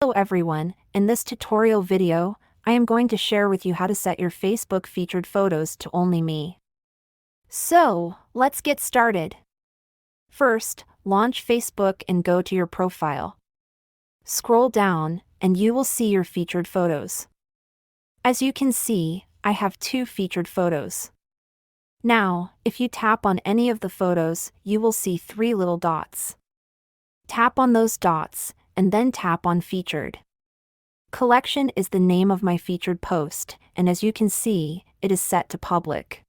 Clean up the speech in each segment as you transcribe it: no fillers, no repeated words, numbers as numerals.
Hello everyone, in this tutorial video, I am going to share with you how to set your Facebook featured photos to only me. So, let's get started. First, launch Facebook and go to your profile. Scroll down, and you will see your featured photos. As you can see, I have 2 featured photos. Now, if you tap on any of the photos, you will see 3 little dots. Tap on those dots, and then tap on Featured. Collection is the name of my featured post, and as you can see, it is set to public.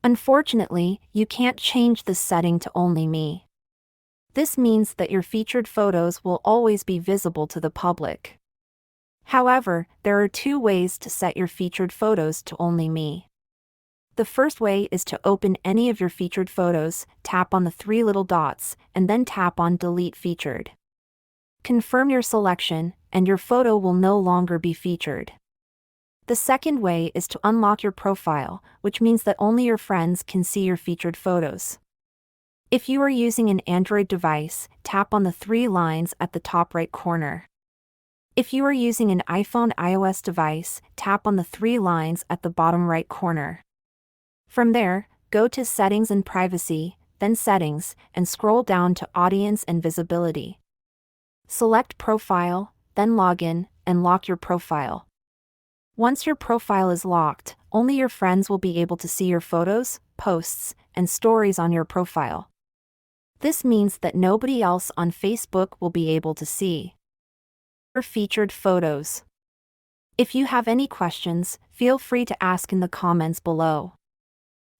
Unfortunately, you can't change this setting to only me. This means that your featured photos will always be visible to the public. However, there are 2 ways to set your featured photos to only me. The first way is to open any of your featured photos, tap on the 3 little dots, and then tap on Delete Featured. Confirm your selection, and your photo will no longer be featured. The second way is to unlock your profile, which means that only your friends can see your featured photos. If you are using an Android device, tap on the 3 lines at the top right corner. If you are using an iPhone iOS device, tap on the 3 lines at the bottom right corner. From there, go to Settings and Privacy, then Settings, and scroll down to Audience and Visibility. Select Profile, then Login, and lock your profile. Once your profile is locked, only your friends will be able to see your photos, posts, and stories on your profile. This means that nobody else on Facebook will be able to see your featured photos. If you have any questions, feel free to ask in the comments below.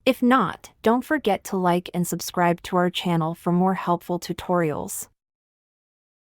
If not, don't forget to like and subscribe to our channel for more helpful tutorials.